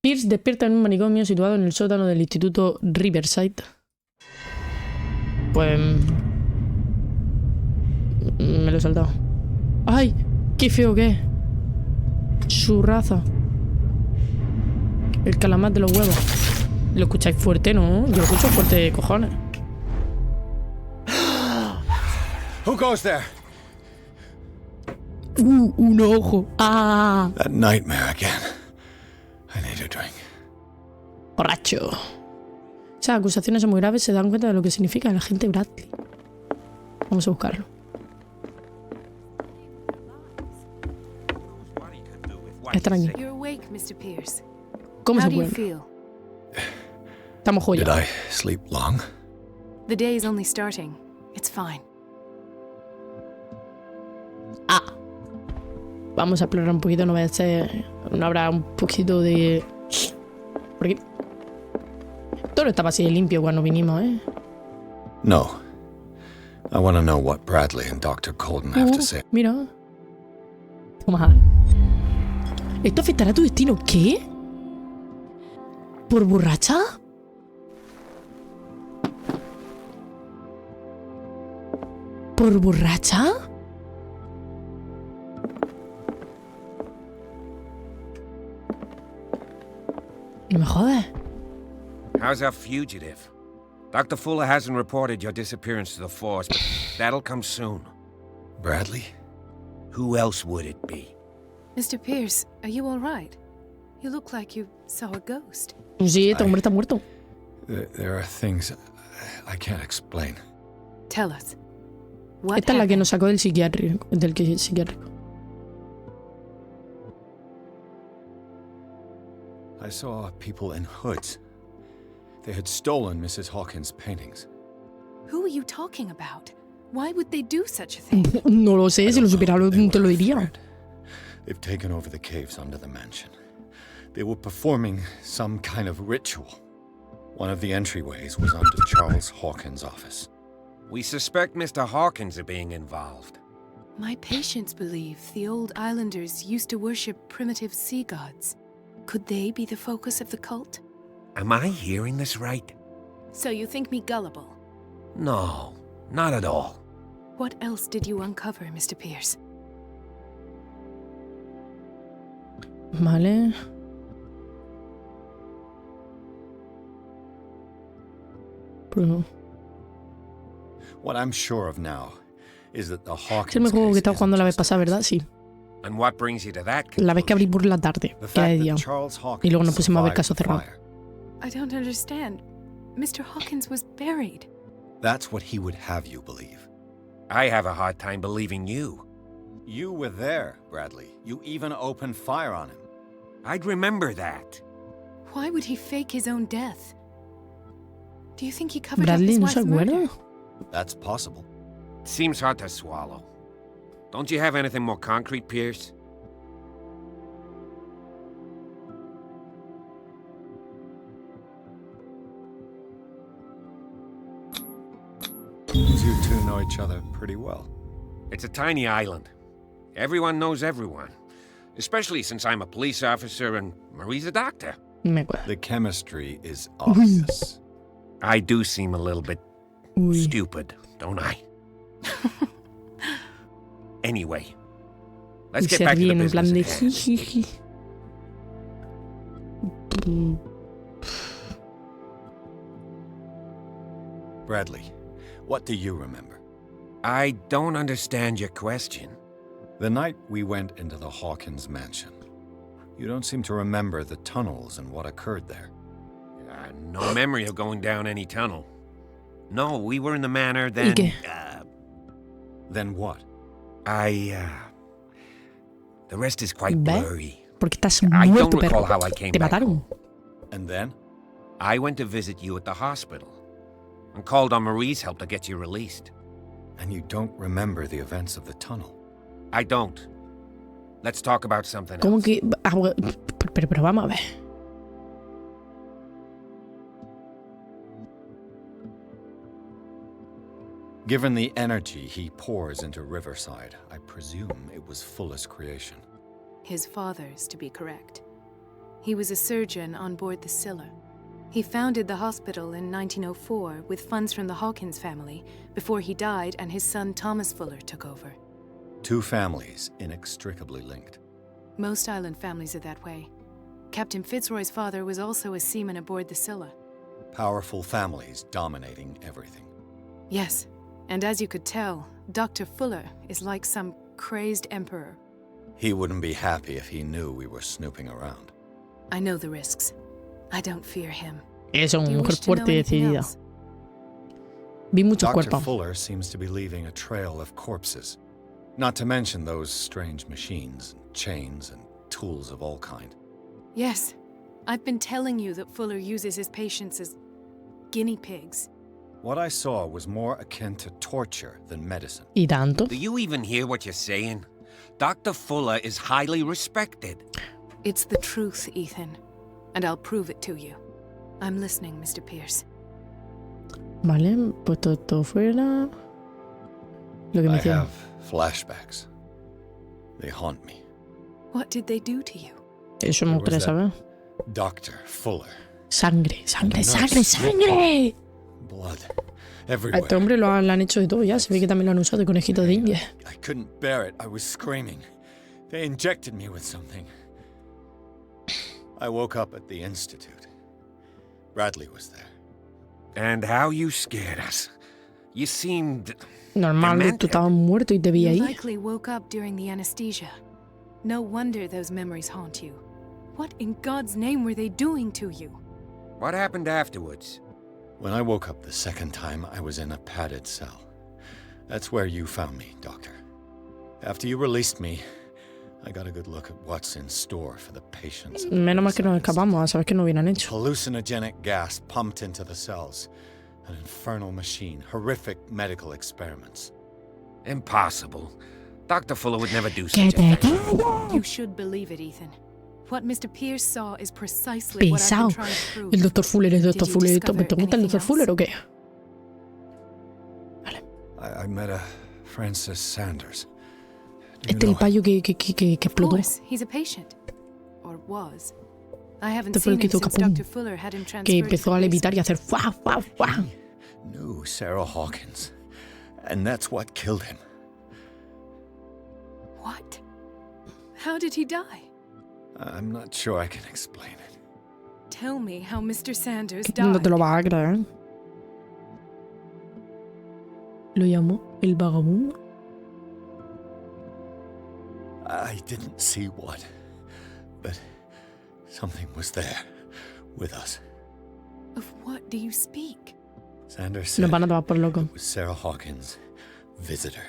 Pierce despierta en un manicomio situado en el sótano del instituto Riverside. Pues... me lo he saltado. ¡Ay! ¡Qué feo que es! Su raza. El calamar de los huevos. Lo escucháis fuerte, ¿no? Yo lo escucho fuerte de cojones. Who goes there? Un ojo. ¡Ah! That nightmare again. I need a drink. Borracho. Esas acusaciones son muy graves. Se dan cuenta de lo que significa el agente Bradley. Vamos a buscarlo. Están aquí. ¿Cómo se puede? Estamos joya. Did I sleep long? The day is only starting. It's fine. Ah. Vamos a explorar un poquito. No voy a hacer... No habrá un poquito de... Por aquí. Todo estaba así de limpio cuando vinimos, ¿eh? No. I want to know what Bradley and Dr. Colden have to say. Mira. Toma. ¿Esto afectará a tu destino? ¿Qué? ¿Por borracha? ¿Por borracha? No me jodas. How's our fugitive? Dr. Fuller hasn't reported your disappearance to the force, but that'll come soon. Bradley? Who else would it be? Mr. Pierce, are you all right? You look like you saw a ghost. Sí, este hombre está muerto. There are things I can't explain. Tell us. What Esta es la que happened? nos sacó del psiquiátrico. Psiquiátrico. I saw people in hoods. They had stolen Mrs. Hawkins' paintings. Who are you talking about? Why would they do such a thing? No lo sé, si lo supiera te lo diría. They've taken over the caves under the mansion. They were performing some kind of ritual. One of the entryways was under Charles Hawkins' office. We suspect Mr. Hawkins of being involved. My patients believe the old islanders used to worship primitive sea gods. Could they be the focus of the cult? Am I hearing this right? So you think me gullible? No, not at all. What else did you uncover, Mr. Pierce? Vale. Pero... What I'm sure of now is that the Es el Hawkins mismo juego que case estaba jugando isn't la vez just pasada, ¿verdad? a Sí. And what brings you to that La vez que abrí conclusion? por la tarde, The que era de fact día. that Charles Y luego nos Hawkins pusimos a ver survived caso the cerrado. fire. I don't understand. Mr. Hawkins was buried. That's what he would have you believe. I have a hard time believing you. You were there, Bradley. You even opened fire on him. I'd remember that. Why would he fake his own death? Do you think he covered up Bradley his no se wife's murder? acuerda. That's possible. Seems hard to swallow. Don't you have anything more concrete, Pierce? You two know each other pretty well. It's a tiny island. Everyone knows everyone. Especially since I'm a police officer and Marie's a doctor. Me acuerdo. The chemistry is obvious. I do seem a little bit Uy. stupid, don't I? Anyway, let's Y get se back to the ríen en plan de business at hand. jijiji. Bradley, what do you remember? I don't understand your question. The night we went into the Hawkins mansion. You don't seem to remember the tunnels and what occurred there. No memory of going down any tunnel. No, we were in the manor, ¿Y then... qué? Then what? The rest is quite ¿Ves? blurry. Porque estás I don't muerto, recall perro. how I came Te back mataron. And then? I went to visit you at the hospital and called on Marie's help to get you released. And you don't remember the events of the tunnel. I don't. Let's talk about something ¿Cómo else. que...? Pero vamos a ver. Given the energy he pours into Riverside, I presume it was Fuller's creation. His father's, to be correct. He was a surgeon on board the Scylla. He founded the hospital in 1904 with funds from the Hawkins family before he died and his son Thomas Fuller took over. Two families inextricably linked. Most island families are that way. Captain Fitzroy's father was also a seaman aboard the Scylla. Powerful families dominating everything. Yes, and as you could tell, Dr. Fuller is like some crazed emperor. He wouldn't be happy if he knew we were snooping around. I know the risks. I don't fear him. Es una Do you mujer wish to know fuerte y anything decidida. else? Vi muchos Dr. cuerpos. Fuller seems to be leaving a trail of corpses. Not to mention those strange machines, chains, and tools of all kind. Yes. I've been telling you that Fuller uses his patients as guinea pigs. What I saw was more akin to torture than medicine. ¿Y tanto? Do you even hear what you're saying? Dr. Fuller is highly respected. It's the truth, Ethan. And I'll prove it to you. I'm listening, Mr. Pierce. Vale, pues todo fuera. Lo que me I decía. have flashbacks. They haunt me. What did they do to you? Eso me There was gustaría that saber. Dr. Fuller. Sangre, sangre, And the sangre, nurse. sangre. Blood A everywhere. este hombre le han hecho de todo ya. Se ve que también lo han usado de conejito de India. I couldn't bear it. I was screaming. They injected me with something. I woke up at the institute. Bradley was there. And how you scared us. You seemed... Normal, Demented. tú estabas muerto y te vi You ahí. likely woke up during the anesthesia. No wonder those memories haunt you. What in God's name were they doing to you? What happened afterwards? When I woke up the second time, I was in a padded cell. That's where you found me, Doctor. After you released me, I got a good look at what's in store for the patients. at the Menos mal que nos Rosita. escapamos. Sabes que no hubieran hecho. Hallucinogenic gas pumped into the cells. An infernal machine. Horrific medical experiments. Impossible. Dr. Fuller would never do Que such a te thing. calles. You should believe it, Ethan. What Mr. Pierce saw is precisely what I've Pesado. been trying to prove. El doctor Fuller es doctor Did you Fuller. discover ¿Te gusta el anything doctor else? Fuller o qué? I met a Francis Sanders. Do you Este es know el him? payo que Of explotó. course, he's a patient. Or was. I haven't Este fue el seen que him hizo since capum. Dr. Fuller had him Que transferred empezó to a the levitar y a basement. hacer fuá, fuá, fuá. Knew Sarah Hawkins. And that's what killed him. What? How did he die? I'm not sure I can explain it. Tell me how Mr. Sanders No died. te lo vas a creer. Lo llamó el vagabundo. I didn't see what, but something was there with us. Of what do you speak? Sanders Nos said van a tomar por loco. it was Sarah Hawkins' visitor.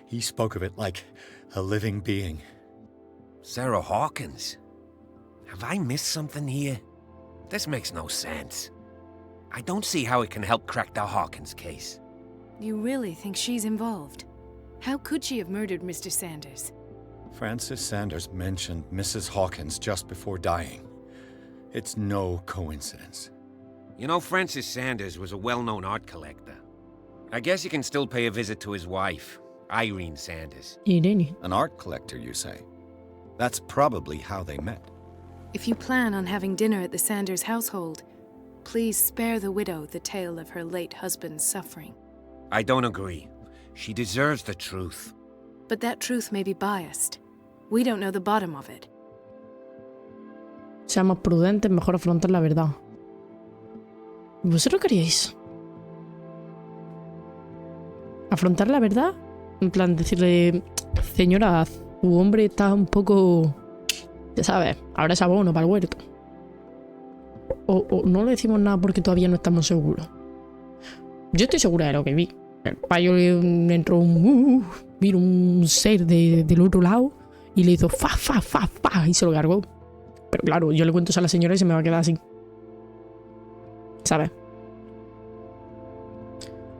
He spoke of it like a living being. Sarah Hawkins? Have I missed something here? This makes no sense. I don't see how it can help crack the Hawkins case. You really think she's involved? How could she have murdered Mr. Sanders? Francis Sanders mentioned Mrs. Hawkins just before dying. It's no coincidence. You know, Francis Sanders was a well-known art collector. I guess you can still pay a visit to his wife, Irene Sanders. Irene. An art collector, you say? That's probably how they met. If you plan on having dinner at the Sanders household, please spare the widow the tale of her late husband's suffering. I don't agree. She deserves the truth. But that truth may be biased. We don't know the bottom of it. Seamos prudentes, mejor afrontar la verdad. ¿Vosotros queríais? ¿Afrontar la verdad? En plan, decirle, señora, tu hombre está un poco... Ya sabes, ahora es abono para el huerto. O no le decimos nada porque todavía no estamos seguros. Yo estoy segura de lo que vi. El payo le entró vino un ser del otro lado y le hizo fa, fa, fa, fa y se lo cargó. Pero claro, yo le cuento eso a la señora y se me va a quedar así. ¿Sabes?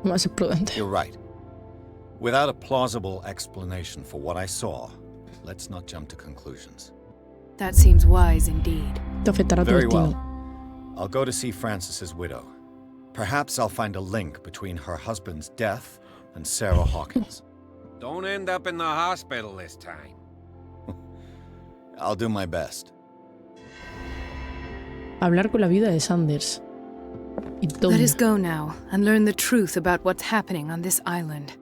Vamos a ser prudentes. You're right. Without a plausible explanation for what I saw, let's not jump to conclusions. That seems wise indeed. Te afectará tu Very destino. well. I'll go to see Francis's widow. Perhaps I'll find a link between her husband's death and Sarah Hawkins. Don't end up in the hospital this time. I'll do my best. Hablar con la viuda de Sanders. ¿Y dónde? Let us go now and learn the truth about what's happening on this island.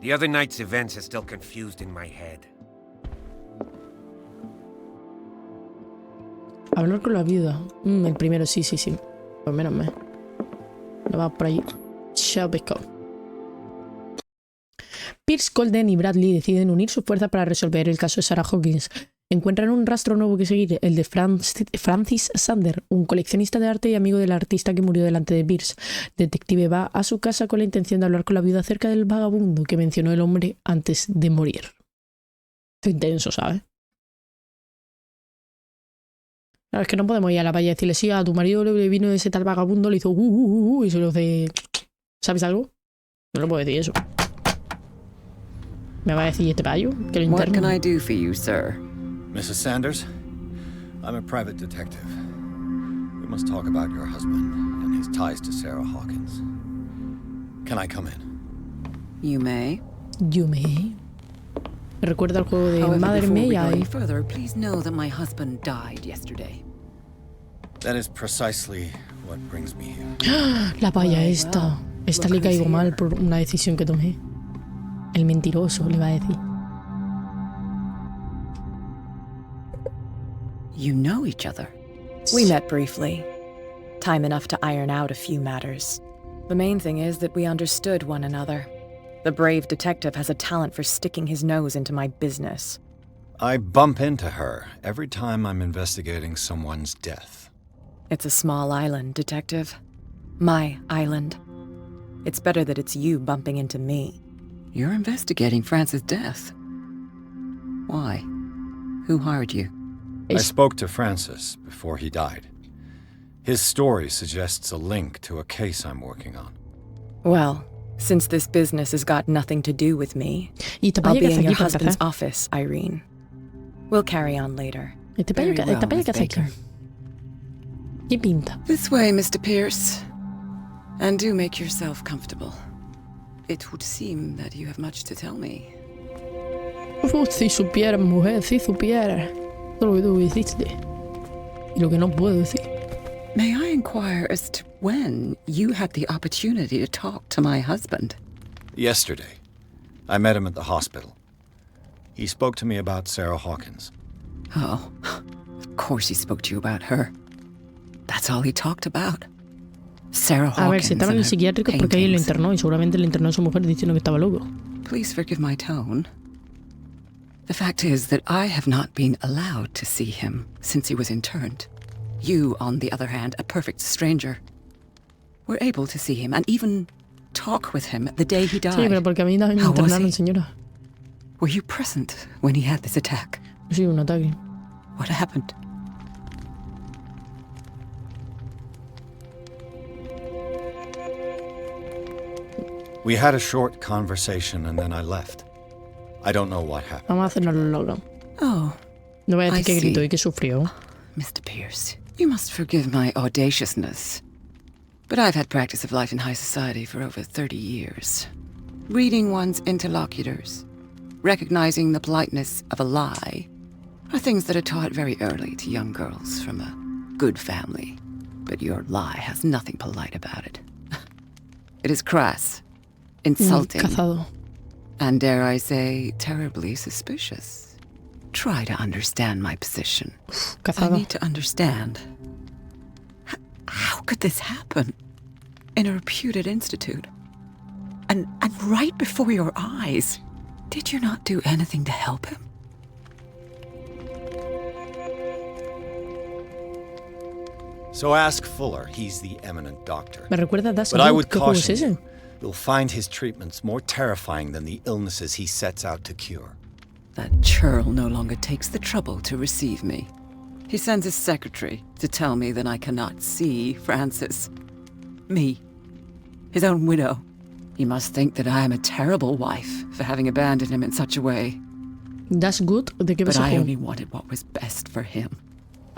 The other night's events are still confused in my head. Hablar con la viuda. El primero, sí. Pues menos mal. No va por ahí. Chao, pescado. Pierce, Colden y Bradley deciden unir sus fuerzas para resolver el caso de Sarah Hawkins. Encuentran un rastro nuevo que seguir, el de Francis Sander, un coleccionista de arte y amigo del artista que murió delante de Pierce. Detective va a su casa con la intención de hablar con la viuda acerca del vagabundo que mencionó el hombre antes de morir. Qué intenso, ¿sabes? Claro, es que no podemos ir a la playa y decirle, sí, a tu marido le vino ese tal vagabundo, le hizo y se lo hace... ¿Sabes algo? No lo puedo decir eso. ¿Me va a decir este payo? Que lo What interno. can I do for you, sir? Mrs. Sanders, I'm a private detective. We must talk about your husband and his ties to Sarah Hawkins. Can I come in? You may. You may. Me recuerda al juego de However, Madre before we go Mía. any further, please know that my husband died yesterday. That is precisely what brings me here. La paya Well, esta. well, Esta look le caigo who's mal here. por una decisión que tomé. El mentiroso le va a decir. You know each other. We met briefly. Time enough to iron out a few matters. The main thing is that we understood one another. The brave detective has a talent for sticking his nose into my business. I bump into her every time I'm investigating someone's death. It's a small island, detective. My island. It's better that it's you bumping into me. You're investigating Francis' death. Why? Who hired you? I spoke to Francis before he died. His story suggests a link to a case I'm working on. Well, since this business has got nothing to do with me, Y esta I'll paya be que hace in your aquí para husband's empezar. office, Irene. We'll carry on later. Este paya Very well, que Miss hace aquí. Baker. ¿Qué pinta? This way, Mr. Pierce. And do make yourself comfortable. It would seem that you have much to tell me. Si supieras, mujer, si supieras. Todo lo que tú hiciste. Y lo que no puedo decir. May I inquire as to when you had the opportunity to talk to my husband? Yesterday, I met him at the hospital. He spoke to me about Sarah Hawkins. Oh, of course he spoke to you about her. That's all he talked about. Sarah Hawkins. A ver, si estaba en el and her psiquiátrico porque ahí lo paintings. internó y seguramente le internó a su mujer diciendo que estaba loco. Please forgive my tone. The fact is that I have not been allowed to see him since he was interned. You, on the other hand, a perfect stranger, were able to see him and even talk with him the day he died. Sí, pero porque a mí también me How was internaron, he? señora. Were you present when he had this attack? Sí, un ataque. What happened? We had a short conversation and then I left. I don't know what happened. Vamos a hacernos los locos. Oh, No voy a I decir que gritó see. y que sufrió. Mr. Pierce, you must forgive my audaciousness, but I've had practice of life in high society for over 30 years. Reading one's interlocutors, recognizing the politeness of a lie, are things that are taught very early to young girls from a good family. But your lie has nothing polite about it. It is crass, insulting, Cazado. and dare I say, terribly suspicious. Try to understand my position. I Cazado. need to understand. How could this happen? In a reputed institute? And right before your eyes? Did you not do anything to help him? So ask Fuller, he's the eminent doctor. Me recuerda a Das But I Boot. would ¿Qué juego es caution ese? you, you'll find his treatments more terrifying than the illnesses he sets out to cure. That churl no longer takes the trouble to receive me. He sends his secretary to tell me that I cannot see Francis. Me. His own widow. He must think that I am a terrible wife for having abandoned him in such a way. Das Good. ¿De qué But ves el I juego? only wanted what was best for him.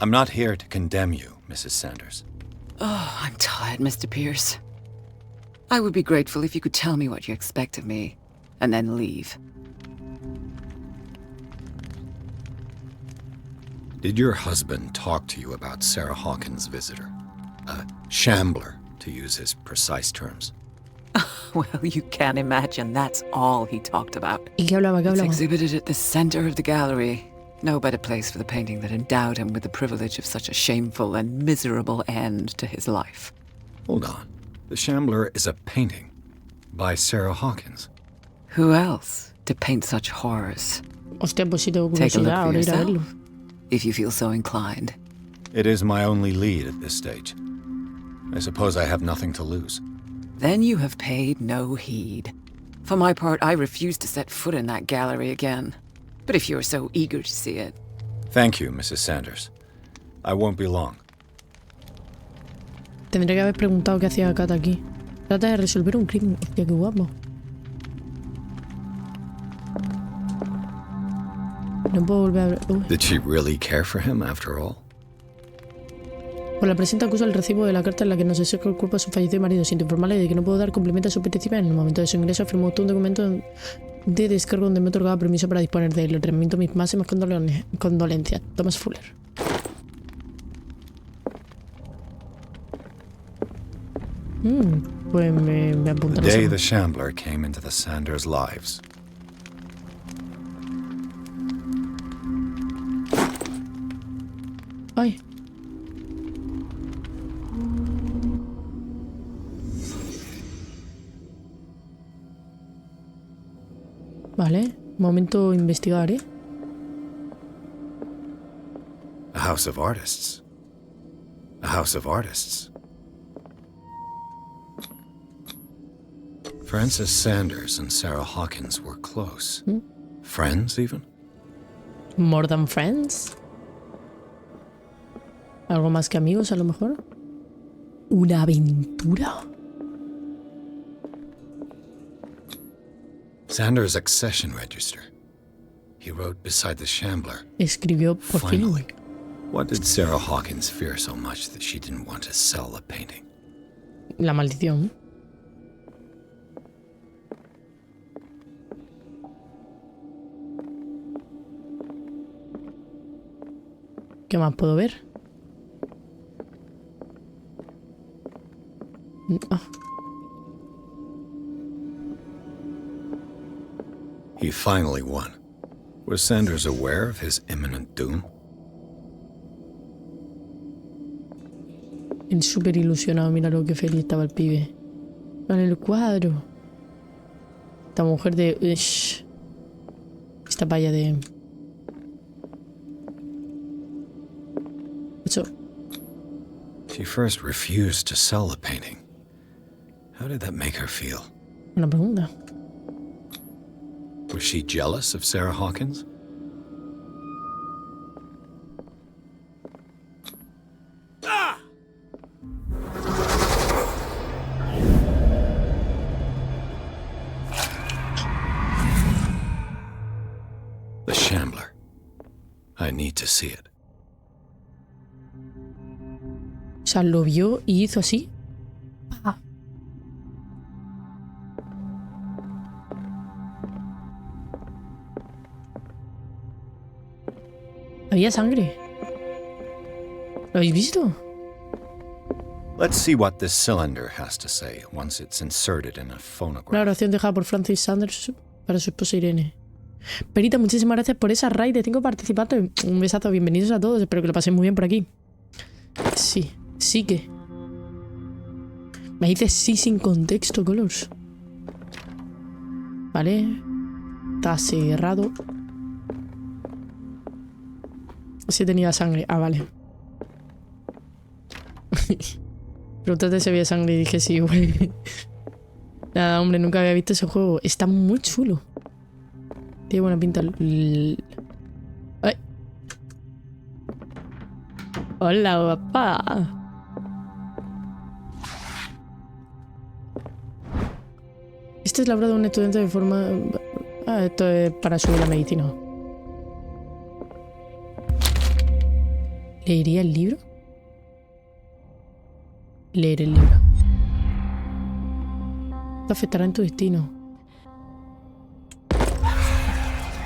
I'm not here to condemn you, Mrs. Sanders. Oh, I'm tired, Mr. Pierce. I would be grateful if you could tell me what you expect of me, and then leave. Did your husband talk to you about Sarah Hawkins' visitor? A shambler, to use his precise terms. Well, you can't imagine that's all he talked about. ¿Y qué hablaba? ¿Qué It's hablaba? exhibited at the center of the gallery. No better place for the painting that endowed him with the privilege of such a shameful and miserable end to his life. Hold on. The Shambler is a painting by Sarah Hawkins. Who else to paint such horrors? Hostia, pues sí tengo Take a look curiosidad for ahora ir a yourself, verlo. if you feel so inclined. It is my only lead at this stage. I suppose I have nothing to lose. Then you have paid no heed. For my part, I refuse to set foot in that gallery again. But if you're so eager to see it... Thank you, Mrs. Sanders. I won't be long. Tendré que haber preguntado qué hacía Kat aquí. Trata de resolver un crimen. Hostia, qué guapo. No puedo volver a ver... Did she really care for him after all? Por la presente acusa el recibo de la carta en la que nos exige el culpa a su fallecido marido, sin informarle de que no puedo dar cumplimiento a su petición. En el momento de su ingreso firmó un documento de descargo donde me otorgaba permiso para disponer de él. Le remito mis máximas condolencias. Thomas Fuller. Pues me apunto. The day the Shambler came into the Sanders' lives. Ay. Vale, momento investigar, ¿eh? A house of artists. A house of artists. Frances Sanders and Sarah Hawkins were close. Friends, even? More than friends. Algo más que amigos, a lo mejor. Una aventura. Sanders' accession register. He wrote beside the Shambler. Escribió por Finally. fin. What did Sarah Hawkins fear so much that she didn't want to sell the painting? La maldición. ¿Qué más puedo ver? Ah. He finally won. Was Sanders aware of his imminent doom? El súper ilusionado, mira lo que feliz estaba el pibe. Con el cuadro. Esta mujer de... Esta paya de... Eso. She first refused to sell the painting. How did that make her feel? Una pregunta. Was she jealous of Sarah Hawkins? The Shambler. I need to see it. O sea, lo vio y hizo así. Ah. Había sangre. ¿Lo habéis visto? Let's see what this cylinder has to say once it's inserted in a Una phonograph. oración dejada por Francis Sanders para su esposa Irene. Perita, muchísimas gracias por esa raid de 5 participantes. Un besazo, bienvenidos a todos. Espero que lo paséis muy bien por aquí. Sí, sí que. Me dices sí sin contexto, Colors. Vale. Está cerrado. Sí tenía sangre. Ah, vale. Preguntaste si había sangre y dije sí, güey. Nada, hombre, nunca había visto ese juego. Está muy chulo. Tiene buena pinta. ¡Ay! Hola, guapa. Este es la obra de un estudiante de forma... Ah, esto es para subir la medicina. ¿Leería el libro? Leer el libro. Esto afectará en tu destino.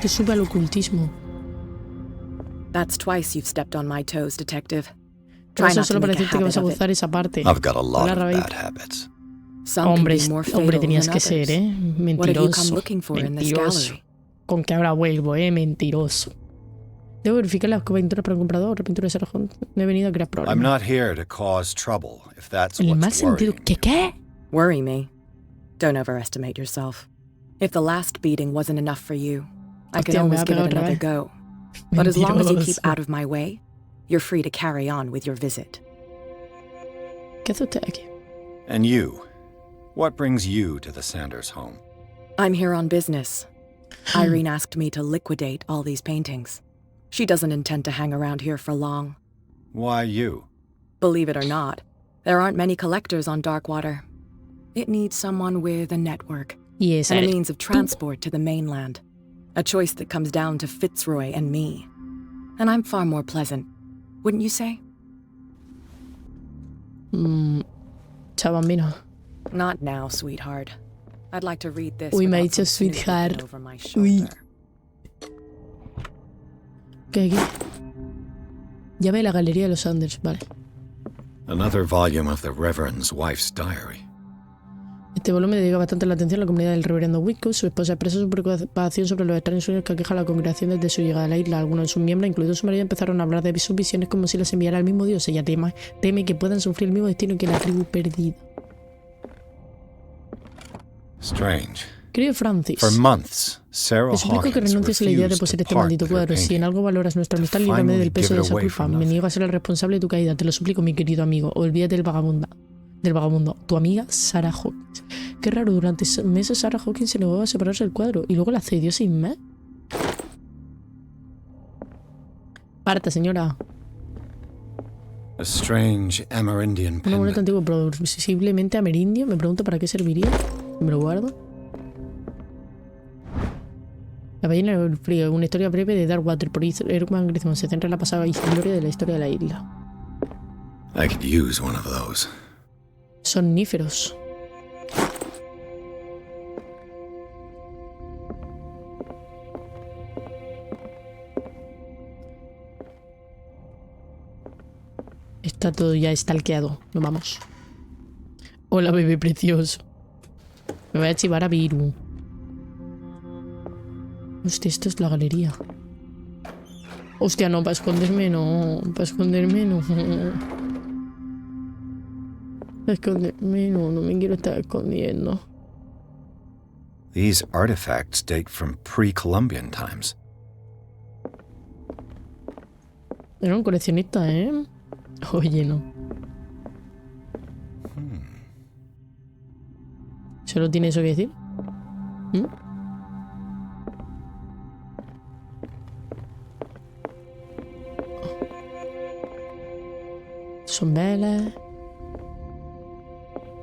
Te sube al ocultismo. That's twice you've stepped on my toes, detective. Por Try eso not solo to para make a decirte que vas habit a of it. gozar esa parte. I've got a lot Hola, of Rabbit. bad habits. Some can Hombre, be more hombre, fatal tenías than que ser, others. ¿eh? What have you Mentiroso. come looking for in this Mentiroso. gallery? Con que ahora vuelvo, mentiroso. Debo verificar las pinturas para el comprador, pintura de Sarah Hunt. No he venido a crear problemas. I'm not here to cause trouble, if that's En el mal what's sentido. worrying. ¿Qué? Worry me? Don't overestimate yourself. If the last beating wasn't enough for you, I can Hostia, me always va a give pegar it otra another vez. go. But as long as you keep Mentiroso. out of my way, you're free to carry on with your visit. ¿Qué hace usted aquí? And you? What brings you to the Sanders home? I'm here on business. Irene asked me to liquidate all these paintings. She doesn't intend to hang around here for long. Why you? Believe it or not, there aren't many collectors on Darkwater. It needs someone with a network Y esa and a eres means of tú. transport to the mainland. A choice that comes down to Fitzroy and me. And I'm far more pleasant, wouldn't you say? Chao, bambino. Not now, sweetheart. I'd like to read this Uy, me ha without dicho some snoop sweetheart. looking over my Uy. shoulder. ¿Qué hay aquí? Llave de la galería de los Sanders, vale. Another volume of the Reverend's wife's diary. Este volumen dedica bastante la atención a la comunidad del reverendo Wickus. Su esposa expresa su preocupación sobre los extraños sueños que aquejan a la congregación desde su llegada a la isla. Algunos de sus miembros, incluido su marido, empezaron a hablar de sus visiones como si las enviara el mismo Dios. Ella teme que puedan sufrir el mismo destino que la tribu perdida. Strange. Querido Francis, For months, Sarah te suplico que Hawkins renuncies a la idea de refused poseer to este part maldito with her cuadro. Si en painting. algo valoras nuestra amistad, To líbrame finally del peso give de it esa away culpa. for Me nothing. niego a ser el responsable de tu caída. Te lo suplico, mi querido amigo. Olvídate del vagabundo. Tu amiga Sarah Hawkins. Qué raro, durante meses Sarah Hawkins se negó a separarse del cuadro y luego la cedió sin más. Parta, señora. A strange Amerindian Un amuleto pendant. antiguo, posiblemente amerindio. Me pregunto para qué serviría. Me lo guardo. La ballena del frío, una historia breve de Darkwater por Erwan Grisman. Se centra en la pasada gloria de la historia de la isla. I could use one of those. Somníferos. Está todo ya estalqueado. Nos vamos. Hola, bebé precioso. Me voy a chivar a Viru. Hostia, esto es la galería. Hostia, no, para esconderme no. Para esconderme no. Para esconderme no. No me quiero estar escondiendo. These artifacts date from pre-Columbian times. Era un coleccionista, ¿eh? Oye, no. ¿Solo tiene eso que decir? ¿Mm? Son velas.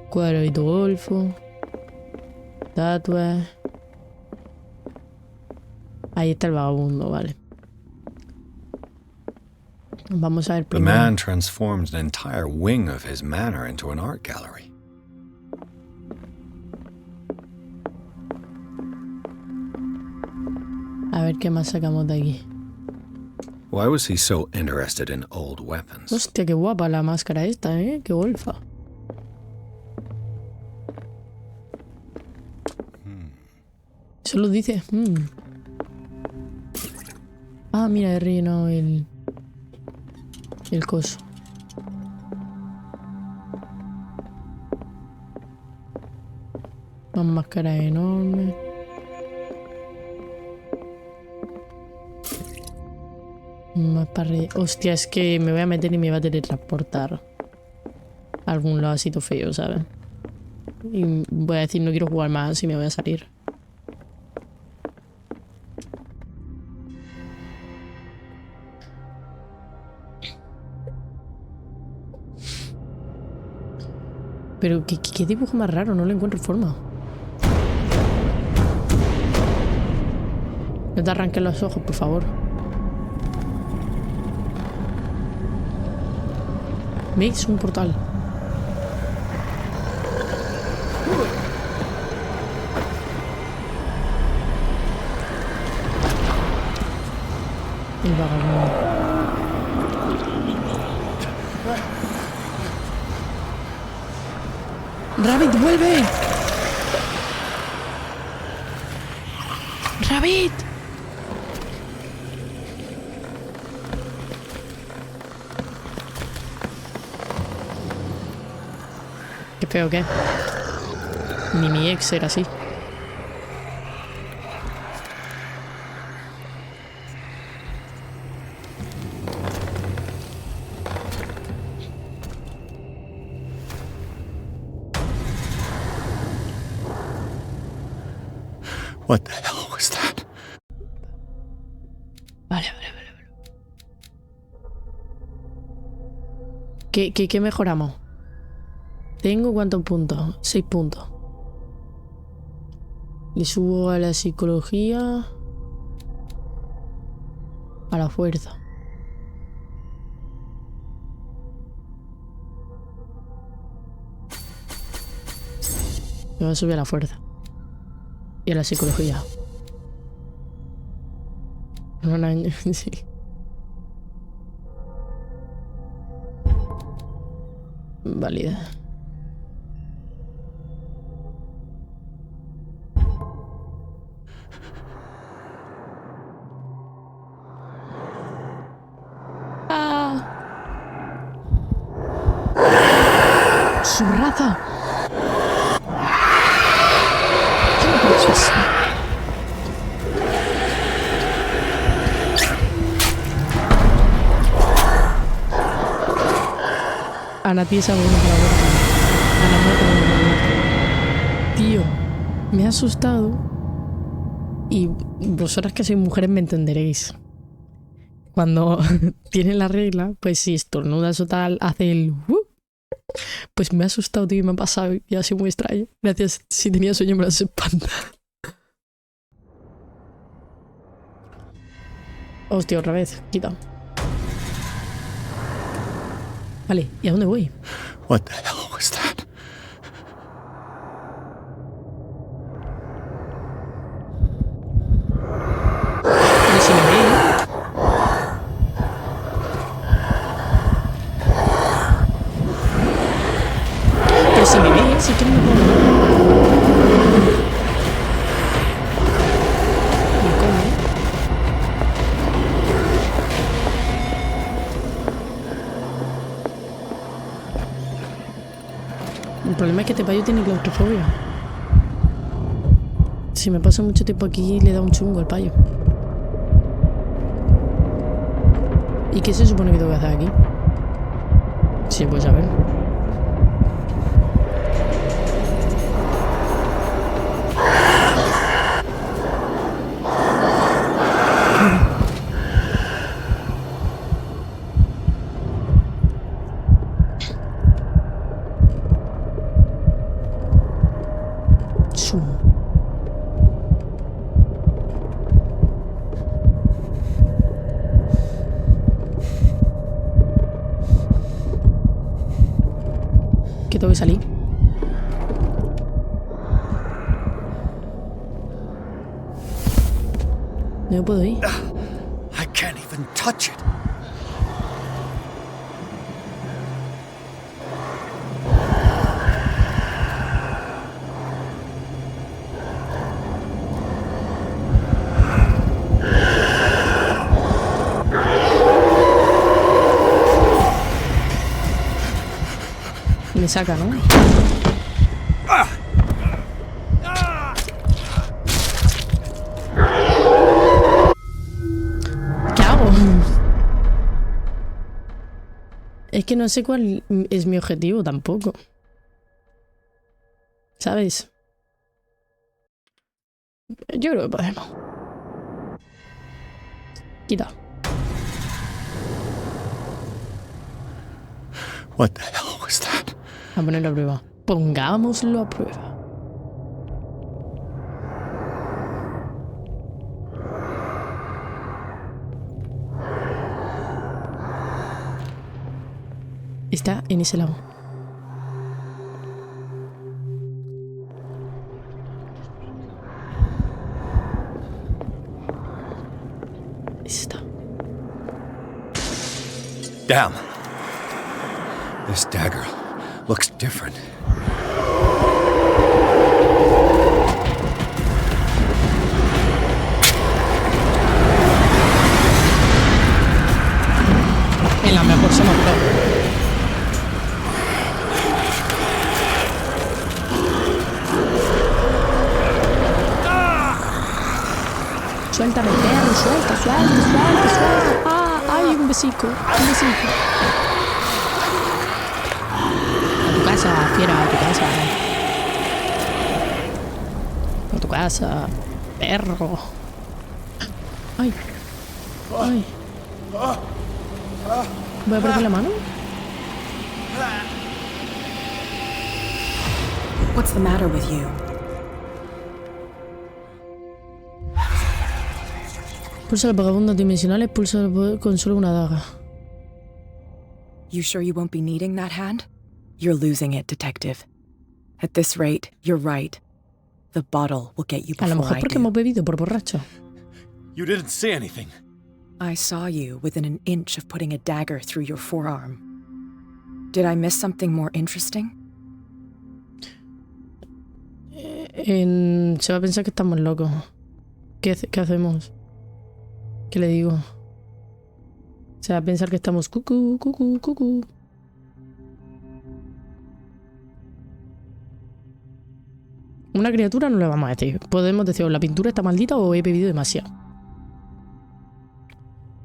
Cuadro de golfo. Estatuas. Ahí está el vagabundo, vale. Vamos a ver The primero. man transformed an entire wing of his manor into an art gallery. A ver qué más sacamos de aquí. Why was he so interested in old weapons? Hostia, qué guapa la máscara esta, ¿eh? Qué golfa. Solo dice... Ah, mira, he rellenado el coso. Más máscara enorme. Más para hostia, es que me voy a meter y me va a teletransportar a algún lado así todo feo, ¿sabes? Y voy a decir no quiero jugar más y me voy a salir. Pero ¿qué dibujo más raro? No le encuentro forma. No te arranques los ojos, por favor. ¿Veis? Un portal. El vagabundo. ¡Rabbit, vuelve! ¡Rabbit! Qué feo que. Ni mi ex era así. What the hell was that? Vale. ¿Qué mejoramos? ¿Tengo cuántos puntos? 6 puntos. Le subo a la psicología. A la fuerza. Me voy a subir a la fuerza. Y a la psicología. No, sí. Válida. ¡Su raza! ¿Qué me ha hecho eso? Ana tiesa uno para la vuelta. Ana muerta uno para la vuelta. Tío, me ha asustado. Y vosotras que sois mujeres me entenderéis. Cuando tiene la regla, pues si estornudas o tal, hace el... Pues me ha asustado, tío, y me ha pasado y ha sido muy extraño. Gracias, si tenía sueño me las espanta. Hostia, otra vez, quita. Vale, ¿y a dónde voy? What the hell was that? Pero si me ve. Pero si me ve, si que no me puedo mover. ¿Y cómo? El problema es que este payo tiene claustrofobia. Si me paso mucho tiempo aquí, le da un chungo al payo. ¿Y qué se supone que tengo que hacer aquí? Sí, pues a ver. Que tengo que salir. No me puedo ir. I can't even touch it. Me saca, ¿no? ¿Qué hago? Es que no sé cuál es mi objetivo tampoco. ¿Sabes? Yo creo que podemos. Quita. What the hell was that? A ponerlo a prueba. Pongámoslo a prueba. Está en ese lado. Está. Damn. This dagger looks different. Suéltame, perro, suelta. ¡Ah! ¡Ay, un besico! A tu casa, fiera, a tu casa. A tu casa, perro. ¡Ay! ¿Voy a perder la mano? What's the matter with you? Pulsa los vagabundos dimensionales, pulsa el poder con solo una daga. You sure you won't be needing that hand? You're losing it, detective. At this rate, you're right. The bottle will get you A lo before mejor I porque do. hemos bebido por borracho. You didn't see anything. I saw you within an inch of putting a dagger through your forearm. Did I miss something more interesting? Se va a pensar que estamos locos. ¿Qué hacemos? ¿Qué le digo? Se va a pensar que estamos cucú. Una criatura no le vamos a decir. Podemos decir, o la pintura está maldita o he bebido demasiado.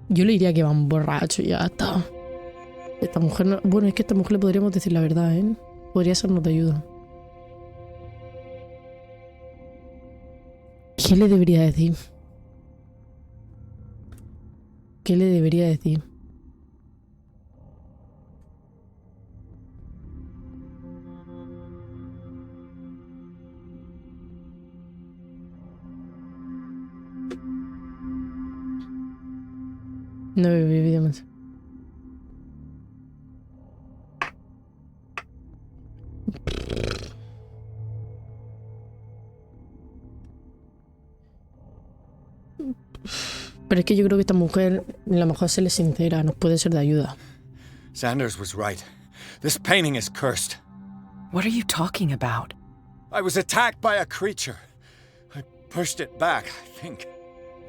Yo le diría que va un borracho y ya está. Esta mujer no... Bueno, es que a esta mujer le podríamos decir la verdad, ¿eh? Podría sernos de ayuda. ¿Qué le debería decir? ¿Qué le debería decir? No he bebido más. Pero es que yo creo que esta mujer, a lo mejor se le sincera, nos puede ser de ayuda. Sanders was right. This painting is cursed. What are you talking about? I was attacked by a creature. I pushed it back, I think.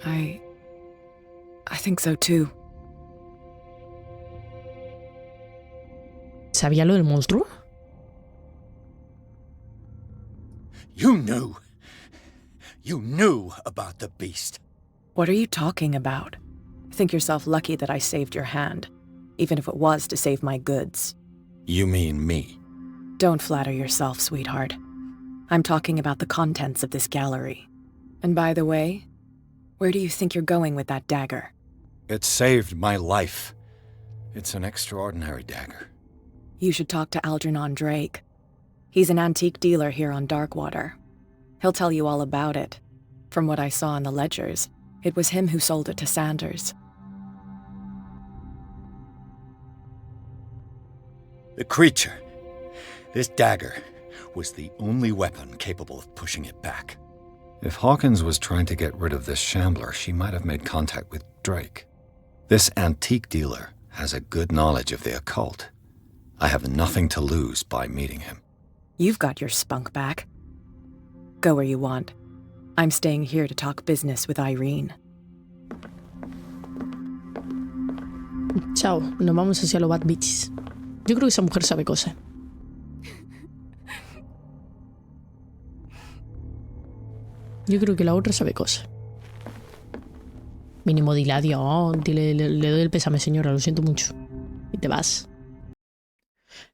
I think so too. ¿Sabía lo del monstruo? You knew. You knew about the beast. What are you talking about? Think yourself lucky that I saved your hand, even if it was to save my goods. You mean me? Don't flatter yourself, sweetheart. I'm talking about the contents of this gallery. And by the way, where do you think you're going with that dagger? It saved my life. It's an extraordinary dagger. You should talk to Algernon Drake. He's an antique dealer here on Darkwater. He'll tell you all about it. From what I saw in the ledgers, it was him who sold it to Sanders. The creature. This dagger was the only weapon capable of pushing it back. If Hawkins was trying to get rid of this shambler, she might have made contact with Drake. This antique dealer has a good knowledge of the occult. I have nothing to lose by meeting him. You've got your spunk back. Go where you want. I'm staying here to talk business with Irene. Chao, nos vamos hacia los Bad Bitches. Yo creo que esa mujer sabe cosas. Yo creo que la otra sabe cosas. Mínimo dile adiós, le doy el pésame, señora, lo siento mucho. Y te vas.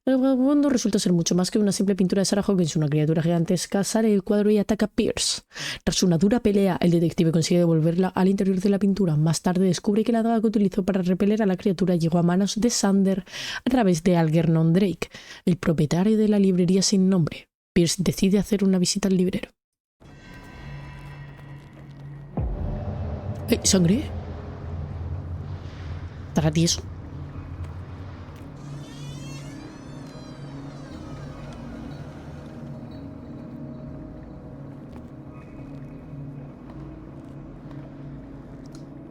El vagabundo resulta ser mucho más que una simple pintura de Sarah Hawkins. Una criatura gigantesca sale del cuadro y ataca a Pierce. Tras una dura pelea, el detective consigue devolverla al interior de la pintura. Más tarde descubre que la daga que utilizó para repeler a la criatura llegó a manos de Sander a través de Algernon Drake, el propietario de la librería sin nombre. Pierce decide hacer una visita al librero. ¿Sangre? ¿Estará tieso?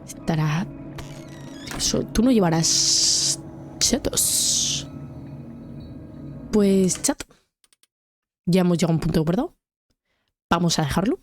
Estará... Eso, tú no llevarás... chatos. Pues chat. Ya hemos llegado a un punto de acuerdo. Vamos a dejarlo.